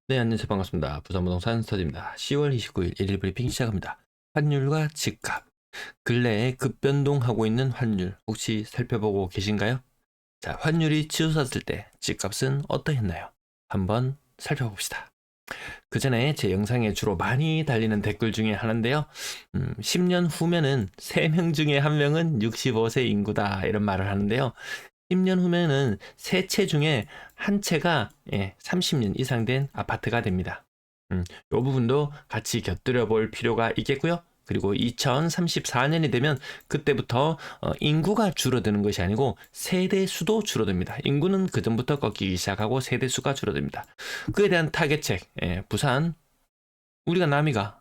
네, 안녕하세요. 반갑습니다. 부산부동산 스터디입니다. 10월 29일 일일 브리핑 시작합니다. 환율과 집값. 근래에 급변동하고 있는 환율 혹시 살펴보고 계신가요? 자, 환율이 치솟았을 때 집값은 어떠했나요? 한번 살펴봅시다. 그 전에 제 영상에 주로 많이 달리는 댓글 중에 하나인데요. 10년 후면은 3명 중에 1명은 65세 인구다 이런 말을 하는데요. 10년 후면은 3채 중에 한 채가 30년 이상 된 아파트가 됩니다. 이 부분도 같이 곁들여 볼 필요가 있겠고요. 그리고 2034년이 되면 그때부터 인구가 줄어드는 것이 아니고 세대 수도 줄어듭니다. 인구는 그 전부터 꺾이기 시작하고 세대 수가 줄어듭니다. 그에 대한 타겟책, 부산 우리가 남이가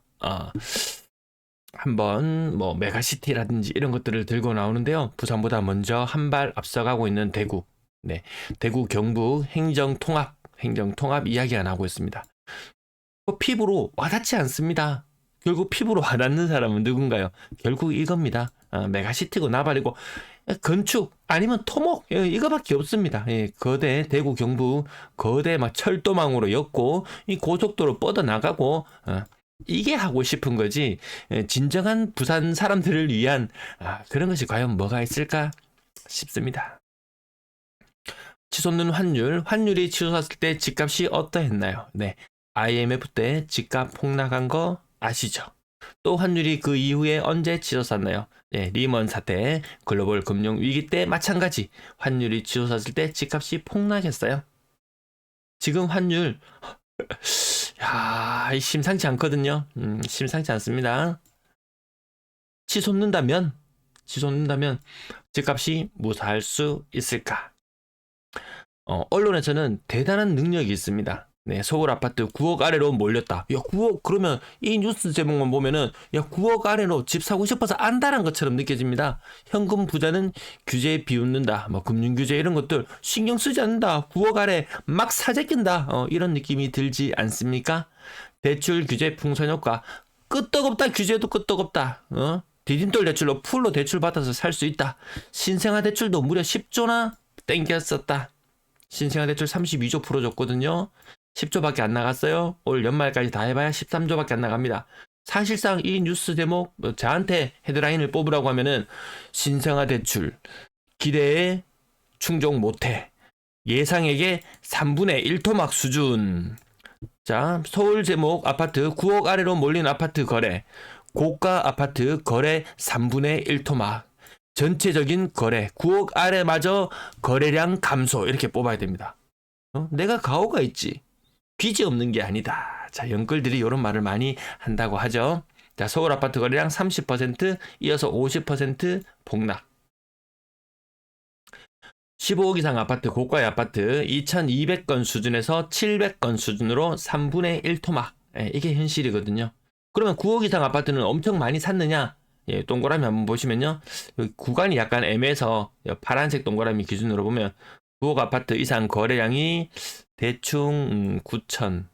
한번 뭐 메가시티라든지 이런 것들을 들고 나오는데요. 부산보다 먼저 한 발 앞서가고 있는 대구. 네. 대구 경북 행정통합 이야기가 나오고 있습니다. 피부로 와닿지 않습니다. 결국 피부로 와닿는 사람은 누군가요? 결국 이겁니다. 메가시티고 나발이고 건축 아니면 토목 이거밖에 없습니다. 거대 대구 경북 거대 막 철도망으로 엮고 이 고속도로 뻗어 나가고 이게 하고 싶은 거지. 진정한 부산 사람들을 위한 그런 것이 과연 뭐가 있을까 싶습니다. 치솟는 환율이 치솟았을 때 집값이 어떠했나요? 네, IMF 때 집값 폭락한 거 아시죠? 또 환율이 그 이후에 언제 치솟았나요? 네, 리먼 사태, 글로벌 금융 위기 때 마찬가지 환율이 치솟았을 때 집값이 폭락했어요. 지금 환율 야, 심상치 않거든요. 심상치 않습니다. 치솟는다면 집값이 무사할 수 있을까? 언론에서는 대단한 능력이 있습니다. 네, 서울 아파트 9억 아래로 몰렸다. 야, 9억 그러면 이 뉴스 제목만 보면은 야, 9억 아래로 집 사고 싶어서 안다란 것처럼 느껴집니다. 현금 부자는 규제에 비웃는다. 뭐 금융 규제 이런 것들 신경 쓰지 않는다. 9억 아래 막 사재낀다. 이런 느낌이 들지 않습니까? 대출 규제 풍선 효과 끄떡없다. 규제도 끄떡없다. 디딤돌 대출로 풀로 대출 받아서 살 수 있다. 신생아 대출도 무려 10조나 땡겼었다. 신생아 대출 32조 풀어줬거든요. 10조밖에 안 나갔어요. 올 연말까지 다 해봐야 13조밖에 안 나갑니다. 사실상 이 뉴스 제목 저한테 헤드라인을 뽑으라고 하면은 신생아 대출 기대에 충족 못해 예상액의 3분의 1토막 수준. 자, 서울 제목 아파트 9억 아래로 몰린 아파트 거래 고가 아파트 거래 3분의 1토막 전체적인 거래 9억 아래마저 거래량 감소 이렇게 뽑아야 됩니다. 내가 가오가 있지 빚이 없는 게 아니다. 자, 연끌들이 이런 말을 많이 한다고 하죠. 자, 서울 아파트 거래량 30% 이어서 50% 폭락. 15억 이상 아파트 고가의 아파트 2200건 수준에서 700건 수준으로 3분의 1 토막. 이게 현실이거든요. 그러면 9억 이상 아파트는 엄청 많이 샀느냐? 동그라미 한번 보시면요. 여기 구간이 약간 애매해서 파란색 동그라미 기준으로 보면 9억 아파트 이상 거래량이 대충 9천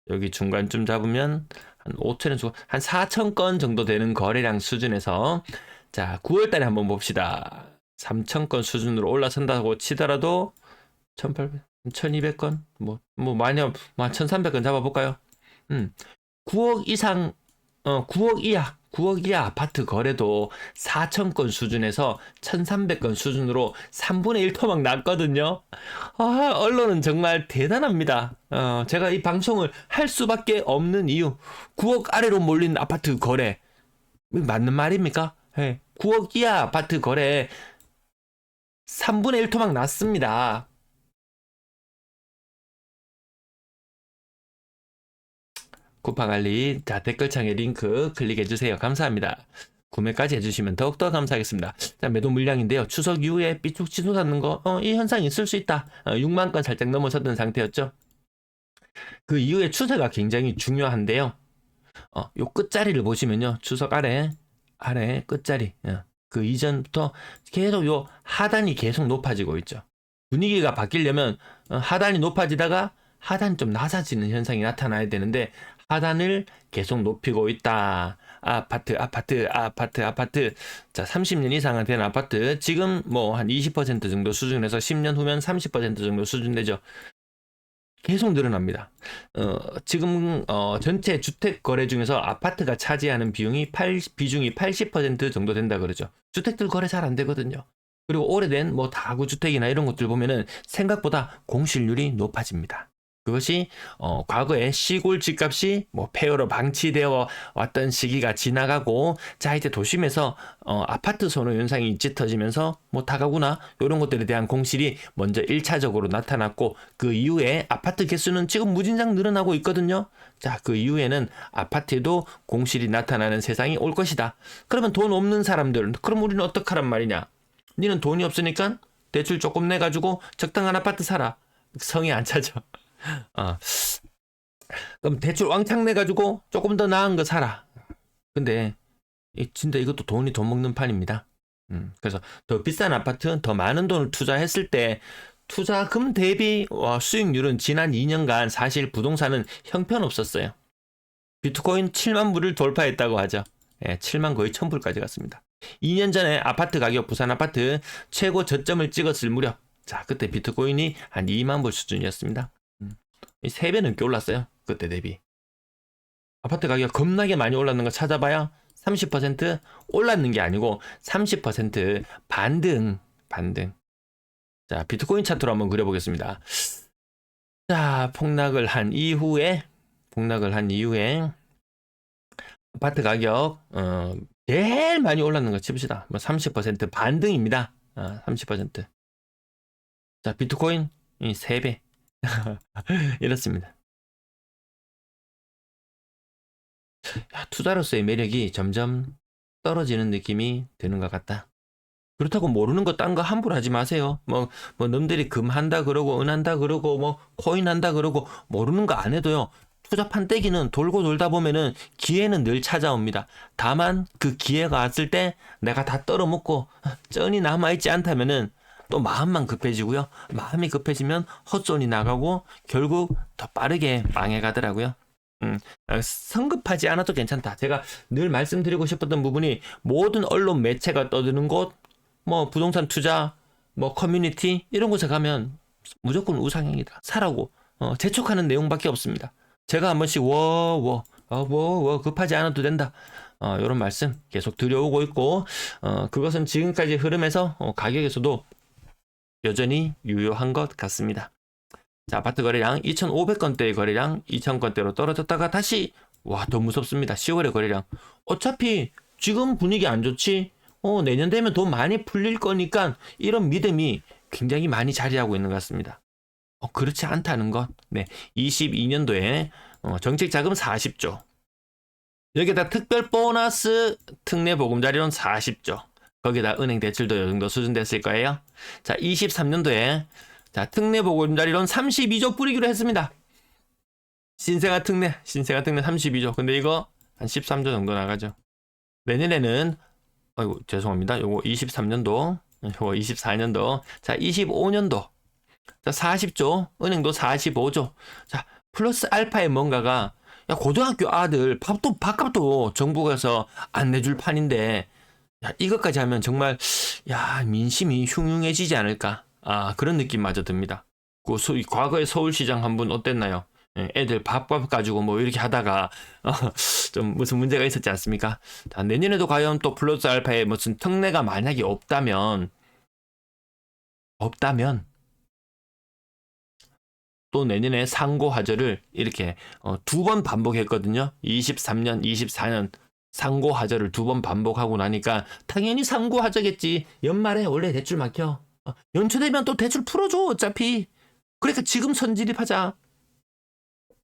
여기 중간쯤 잡으면 한 5천에서 한 4천 건 정도 되는 거래량 수준에서 자 9월 달에 한번 봅시다. 3천 건 수준으로 올라선다고 치더라도 1,800, 1,200건 뭐 많이 1,300건 잡아볼까요? 9억 이상 9억 이하 아파트 거래도 4,000건 수준에서 1,300건 수준으로 3분의 1 토막 났거든요. 언론은 정말 대단합니다. 제가 이 방송을 할 수밖에 없는 이유. 9억 아래로 몰린 아파트 거래. 맞는 말입니까? 네. 9억 이하 아파트 거래 3분의 1 토막 났습니다. 쿠팡알리 자 댓글창에 링크 클릭해주세요. 감사합니다. 구매까지 해주시면 더욱더 감사하겠습니다. 자, 매도 물량인데요. 추석 이후에 삐쭉 치솟았는 거, 이 현상이 있을 수 있다. 6만 건 살짝 넘어섰던 상태였죠. 그 이후에 추세가 굉장히 중요한데요. 요 끝자리를 보시면요. 추석 아래 끝자리. 그 이전부터 계속 요 하단이 계속 높아지고 있죠. 분위기가 바뀌려면 하단이 높아지다가 하단이 좀 낮아지는 현상이 나타나야 되는데 하단을 계속 높이고 있다. 아파트. 자, 30년 이상 된 아파트. 지금 뭐 한 20% 정도 수준에서 10년 후면 30% 정도 수준 되죠. 계속 늘어납니다. 지금 전체 주택 거래 중에서 아파트가 차지하는 비중이 80% 정도 된다 그러죠. 주택들 거래 잘 안 되거든요. 그리고 오래된 뭐 다구 주택이나 이런 것들 보면은 생각보다 공실률이 높아집니다. 그것이 과거에 시골 집값이 뭐 폐허로 방치되어 왔던 시기가 지나가고, 자 이제 도심에서 아파트 선호 현상이 짙어지면서 뭐 다가구나 이런 것들에 대한 공실이 먼저 1차적으로 나타났고, 그 이후에 아파트 개수는 지금 무진장 늘어나고 있거든요. 자, 그 이후에는 아파트에도 공실이 나타나는 세상이 올 것이다. 그러면 돈 없는 사람들은, 그럼 우리는 어떡하란 말이냐? 니는 돈이 없으니까 대출 조금 내가지고 적당한 아파트 사라. 성이 안 차죠. 그럼 대출 왕창 내가지고 조금 더 나은 거 사라. 근데 진짜 이것도 돈 먹는 판입니다. 그래서 더 비싼 아파트, 더 많은 돈을 투자했을 때 투자금 대비 수익률은 지난 2년간 사실 부동산은 형편없었어요. 비트코인 7만 불을 돌파했다고 하죠. 7만 거의 1000불까지 갔습니다. 2년 전에 아파트 가격, 부산 아파트 최고 저점을 찍었을 무렵, 자 그때 비트코인이 한 2만 불 수준이었습니다. 3배 넘게 올랐어요. 그때 대비. 아파트 가격 겁나게 많이 올랐는 거 찾아봐야 30% 올랐는 게 아니고 30% 반등. 자, 비트코인 차트로 한번 그려보겠습니다. 자, 폭락을 한 이후에 아파트 가격 제일 많이 올랐는 거 칩시다. 뭐 30% 반등입니다. 30%. 자, 비트코인 3배. 이렇습니다. 투자로서의 매력이 점점 떨어지는 느낌이 드는 것 같다. 그렇다고 모르는 거 딴 거 함부로 하지 마세요. 뭐 놈들이 금 한다 그러고 은 한다 그러고 뭐 코인 한다 그러고 모르는 거 안 해도요. 투자판 떼기는 돌고 돌다 보면은 기회는 늘 찾아옵니다. 다만 그 기회가 왔을 때 내가 다 떨어먹고 쩐이 남아있지 않다면은 또 마음만 급해지고요. 마음이 급해지면 헛손이 나가고 결국 더 빠르게 망해가더라고요. 성급하지 않아도 괜찮다. 제가 늘 말씀드리고 싶었던 부분이, 모든 언론 매체가 떠드는 곳, 뭐 부동산 투자, 뭐 커뮤니티 이런 곳에 가면 무조건 우상향이다. 사라고 재촉하는 내용밖에 없습니다. 제가 한 번씩 급하지 않아도 된다. 이런 말씀 계속 드려오고 있고, 그것은 지금까지 흐름에서 가격에서도 여전히 유효한 것 같습니다. 자, 아파트 거래량 2,500건대의 거래량 2,000건대로 떨어졌다가 다시 더 무섭습니다. 10월의 거래량. 어차피 지금 분위기 안 좋지? 내년 되면 돈 많이 풀릴 거니까, 이런 믿음이 굉장히 많이 자리하고 있는 것 같습니다. 그렇지 않다는 것. 네, 22년도에 정책 자금 40조. 여기다 특별 보너스 특례 보금자리론 40조. 거기다 은행 대출도 이 정도 수준 됐을 거예요. 자, 23년도에 자, 특례 보금자리론 32조 뿌리기로 했습니다. 신생아 특례 32조. 근데 이거 한 13조 정도 나가죠. 내년에는 아이고 죄송합니다. 요거 23년도, 요거 24년도. 자, 25년도. 자, 40조, 은행도 45조. 자, 플러스 알파의 뭔가가, 야, 고등학교 아들 밥값도 정부에서 안 내줄 판인데, 야, 이것까지 하면 정말, 야, 민심이 흉흉해지지 않을까. 그런 느낌마저 듭니다. 과거에 서울시장 한 분 어땠나요? 애들 밥값 가지고 뭐 이렇게 하다가 좀 무슨 문제가 있었지 않습니까? 자, 내년에도 과연 또 플러스 알파에 무슨 특례가 만약에 없다면 또 내년에 상고하저를 이렇게 2번 반복했거든요. 23년, 24년 상고하저를 2번 반복하고 나니까 당연히 상고하저겠지. 연말에 원래 대출 막혀. 연초되면 또 대출 풀어줘 어차피. 그러니까 지금 선질입하자.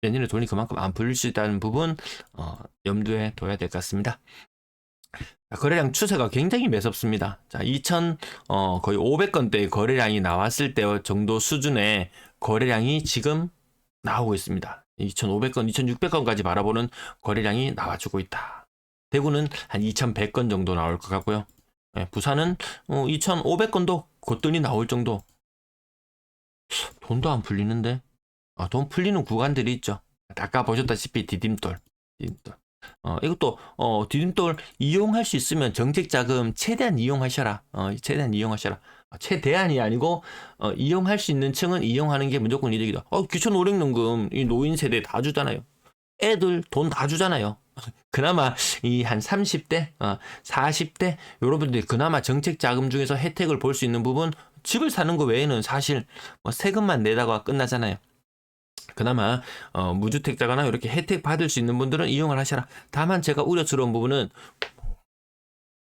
내년에 돈이 그만큼 안 풀릴 수 있다는 부분 염두에 둬야 될 것 같습니다. 거래량 추세가 굉장히 매섭습니다. 자, 거의 500건대의 거래량이 나왔을 때 정도 수준의 거래량이 지금 나오고 있습니다. 2,500건, 2,600건까지 바라보는 거래량이 나와주고 있다. 대구는 한 2,100건 정도 나올 것 같고요. 부산은 2,500건도 곧돈이 나올 정도. 돈도 안 풀리는데? 돈 풀리는 구간들이 있죠. 아까 보셨다시피 디딤돌. 이것도 디딤돌 이용할 수 있으면 정책 자금 최대한 이용하셔라. 최대한이 아니고 이용할 수 있는 층은 이용하는 게 무조건 이득이다. 기초노령연금 이 노인 세대 다 주잖아요. 애들 돈 다 주잖아요. 그나마 이 한 30대, 40대 요런 분들이 그나마 정책 자금 중에서 혜택을 볼 수 있는 부분 집을 사는 거 외에는 사실 뭐 세금만 내다가 끝나잖아요. 그나마 무주택자거나 이렇게 혜택 받을 수 있는 분들은 이용을 하셔라. 다만 제가 우려스러운 부분은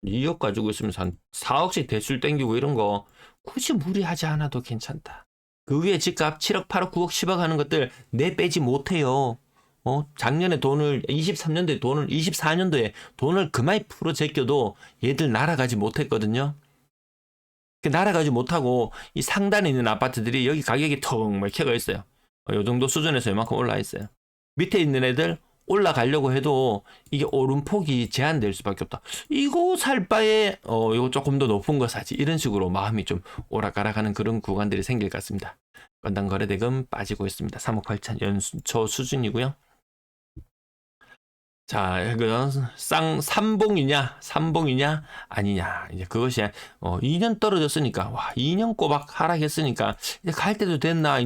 2억 가지고 있으면 한 4억씩 대출 땡기고 이런 거 굳이 무리하지 않아도 괜찮다. 그 위에 집값 7억, 8억, 9억, 10억 하는 것들 내 빼지 못해요. 작년에 돈을 23년도에 돈을 24년도에 돈을 그마이 풀어 제껴도 얘들 날아가지 못했거든요. 날아가지 못하고 이 상단에 있는 아파트들이 여기 가격이 턱 막혀가 있어요. 요 정도 수준에서 이만큼 올라 있어요. 밑에 있는 애들 올라가려고 해도 이게 오름폭이 제한될 수밖에 없다. 이거 살 바에 이거 조금 더 높은 거 사지. 이런 식으로 마음이 좀 오락가락하는 그런 구간들이 생길 것 같습니다. 건당 거래대금 빠지고 있습니다. 3억 8천 연초 수준이고요. 자, 이건 삼봉이냐 아니냐. 이제 그것이 2년 떨어졌으니까 2년 꼬박 하락했으니까 이제 갈 때도 됐나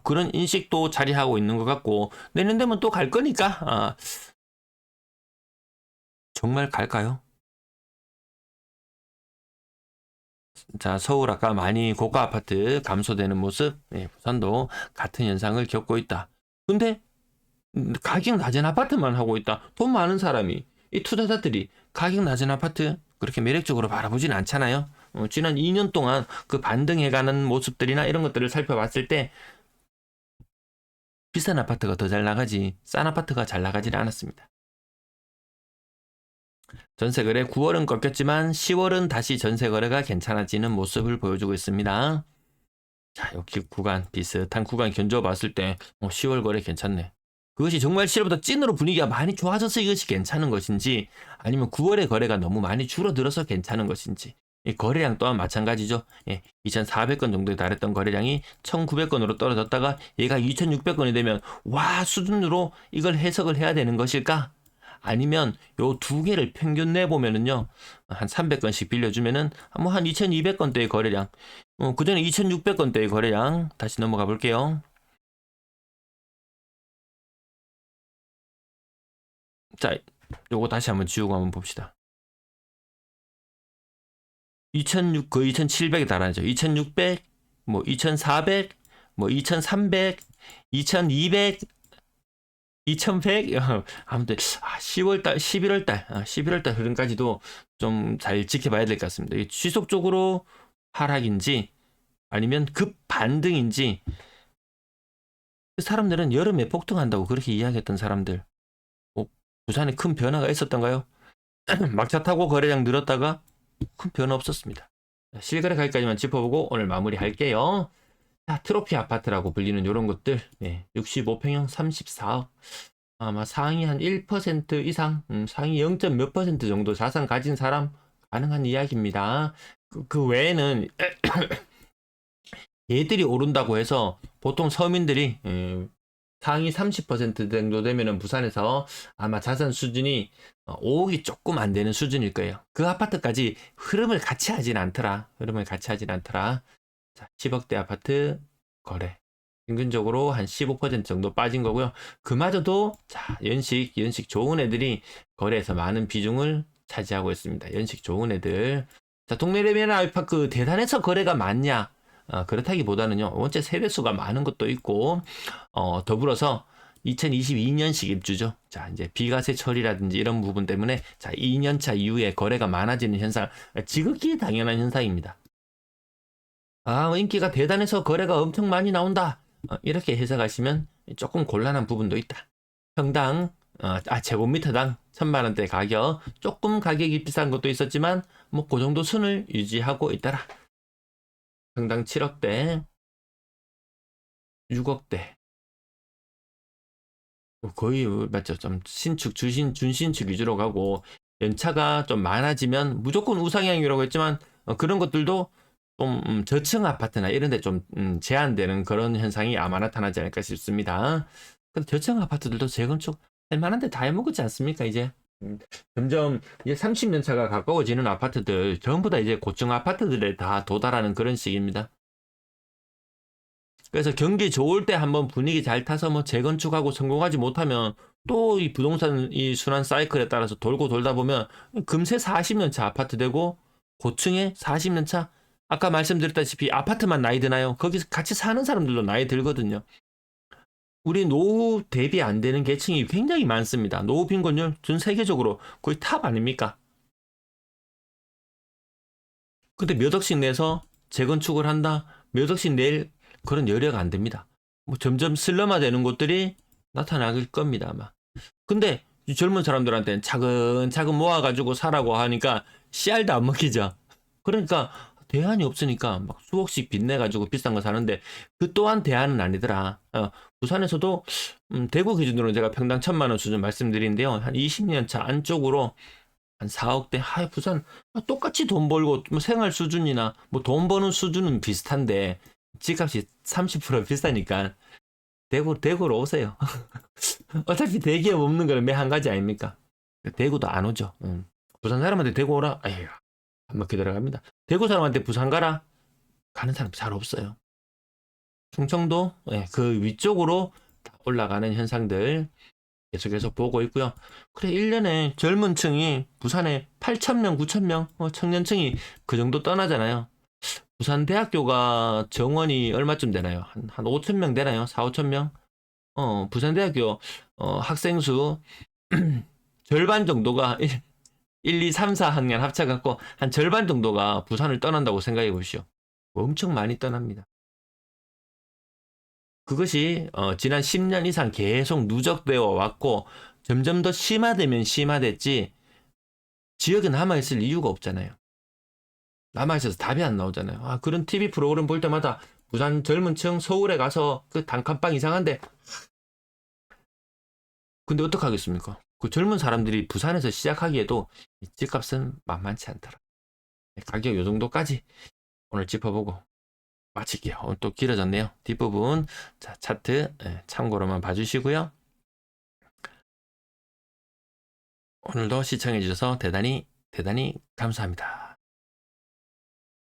그런 인식도 자리하고 있는 것 같고 내년 되면 또 갈 거니까 정말 갈까요? 자, 서울 아까 많이 고가 아파트 감소되는 모습, 부산도 같은 현상을 겪고 있다. 근데 가격 낮은 아파트만 하고 있다. 돈 많은 사람이 이 투자자들이 가격 낮은 아파트 그렇게 매력적으로 바라보진 않잖아요. 지난 2년 동안 그 반등해가는 모습들이나 이런 것들을 살펴봤을 때 비싼 아파트가 더 잘 나가지 싼 아파트가 잘 나가지는 않았습니다. 전세거래 9월은 꺾였지만 10월은 다시 전세거래가 괜찮아지는 모습을 보여주고 있습니다. 자, 여기 구간 비슷한 구간 견져봤을 때 10월 거래 괜찮네. 그것이 정말 7월보다 찐으로 분위기가 많이 좋아져서 이것이 괜찮은 것인지 아니면 9월의 거래가 너무 많이 줄어들어서 괜찮은 것인지 이 거래량 또한 마찬가지죠. 2,400건 정도에 달했던 거래량이 1,900건으로 떨어졌다가 얘가 2,600건이 되면 와 수준으로 이걸 해석을 해야 되는 것일까? 아니면 요 두 개를 평균 내보면은요 한 300건씩 빌려주면은 뭐 한 2,200건대의 거래량 그 전에 2,600건대의 거래량 다시 넘어가 볼게요. 자, 요거 다시 한번 지우고 한번 봅시다. 2,600, 거의 2,700에 달하죠. 2,600, 뭐 2,400, 뭐 2,300, 2,200, 2,100. 아무튼 10월달, 11월달, 11월달 흐름까지도 좀 잘 지켜봐야 될 것 같습니다. 이게 지속적으로 하락인지 아니면 급 반등인지 사람들은 여름에 폭등한다고 그렇게 이야기했던 사람들 부산에 큰 변화가 있었던가요? 막차 타고 거래량 늘었다가 큰 변화 없었습니다. 실거래 가격까지만 짚어보고 오늘 마무리할게요. 자, 트로피 아파트라고 불리는 이런 것들 65평형 34억 아마 상위 한 1% 이상 상위 0. 몇 퍼센트 정도 자산 가진 사람 가능한 이야기입니다. 그 외에는 얘들이 오른다고 해서 보통 서민들이 상위 30% 정도 되면은 부산에서 아마 자산 수준이 5억이 조금 안 되는 수준일 거예요. 그 아파트까지 흐름을 같이 하진 않더라. 자, 10억대 아파트 거래. 평균적으로 한 15% 정도 빠진 거고요. 그마저도 자, 연식 좋은 애들이 거래에서 많은 비중을 차지하고 있습니다. 연식 좋은 애들. 자, 동네 레미안 아이파크 대단해서 거래가 많냐? 그렇다기보다는요, 원체 세대수가 많은 것도 있고, 더불어서 2022년식 입주죠. 자, 이제 비과세 처리라든지 이런 부분 때문에, 자, 2년차 이후에 거래가 많아지는 현상, 지극히 당연한 현상입니다. 인기가 대단해서 거래가 엄청 많이 나온다. 이렇게 해석하시면 조금 곤란한 부분도 있다. 평당, 제곱미터당 1,000만원대 가격, 조금 가격이 비싼 것도 있었지만, 뭐, 그 정도 순을 유지하고 있더라. 평당 7억대, 6억대. 거의 맞죠. 좀 신축, 준신축 위주로 가고 연차가 좀 많아지면 무조건 우상향이라고 했지만 그런 것들도 좀 저층 아파트나 이런 데 좀 제한되는 그런 현상이 아마 나타나지 않을까 싶습니다. 근데 저층 아파트들도 재건축 할 만한 데 다 해먹었지 않습니까, 이제? 점점 이제 30년 차가 가까워지는 아파트들 전부 다 이제 고층 아파트들에 다 도달하는 그런 시기입니다. 그래서 경기 좋을 때 한번 분위기 잘 타서 뭐 재건축하고 성공하지 못하면 또 이 부동산 이 순환 사이클에 따라서 돌고 돌다 보면 금세 40년 차 아파트 되고 고층에 40년 차 아까 말씀드렸다시피 아파트만 나이 드나요? 거기서 같이 사는 사람들도 나이 들거든요. 우리 노후 대비 안 되는 계층이 굉장히 많습니다. 노후 빈곤율 전 세계적으로 거의 탑 아닙니까? 근데 몇 억씩 내서 재건축을 한다, 몇 억씩 낼 그런 여력 안 됩니다. 뭐 점점 슬럼화 되는 곳들이 나타날 겁니다, 아마. 근데 이 젊은 사람들한테는 차근차근 모아가지고 사라고 하니까 씨알도 안 먹히죠. 그러니까 대안이 없으니까 막 수억씩 빚내가지고 비싼 거 사는데 그 또한 대안은 아니더라. 부산에서도 대구 기준으로 제가 평당 1,000만 원 수준 말씀드린데요. 한 20년 차 안쪽으로 한 4억대. 부산 똑같이 돈 벌고 뭐 생활 수준이나 뭐 돈 버는 수준은 비슷한데 집값이 30% 비싸니까 대구로 오세요. 어차피 대기업 없는 거는 매 한 가지 아닙니까? 대구도 안 오죠. 부산 사람한테 대구 오라? 에휴, 한번 기다려갑니다. 대구 사람한테 부산 가라? 가는 사람 잘 없어요. 충청도 그 위쪽으로 올라가는 현상들 계속해서 보고 있고요. 그래 1년에 젊은 층이 부산에 8,000명, 9,000명 청년층이 그 정도 떠나잖아요. 부산 대학교가 정원이 얼마쯤 되나요? 한 5,000명 되나요? 4, 5,000명? 부산 대학교 학생 수 절반 정도가 1, 2, 3, 4학년 합쳐갖고 한 절반 정도가 부산을 떠난다고 생각해 보시오. 엄청 많이 떠납니다. 그것이 지난 10년 이상 계속 누적되어 왔고 점점 더 심화되면 심화됐지 지역에 남아있을 이유가 없잖아요. 남아있어서 답이 안 나오잖아요. 그런 TV 프로그램 볼 때마다 부산 젊은 층 서울에 가서 그 단칸방 이상한데 근데 어떡하겠습니까? 그 젊은 사람들이 부산에서 시작하기에도 집값은 만만치 않더라. 가격 요 정도까지 오늘 짚어보고 마칠게요. 오늘 또 길어졌네요. 뒷부분 자, 차트 참고로만 봐주시고요. 오늘도 시청해주셔서 대단히 감사합니다.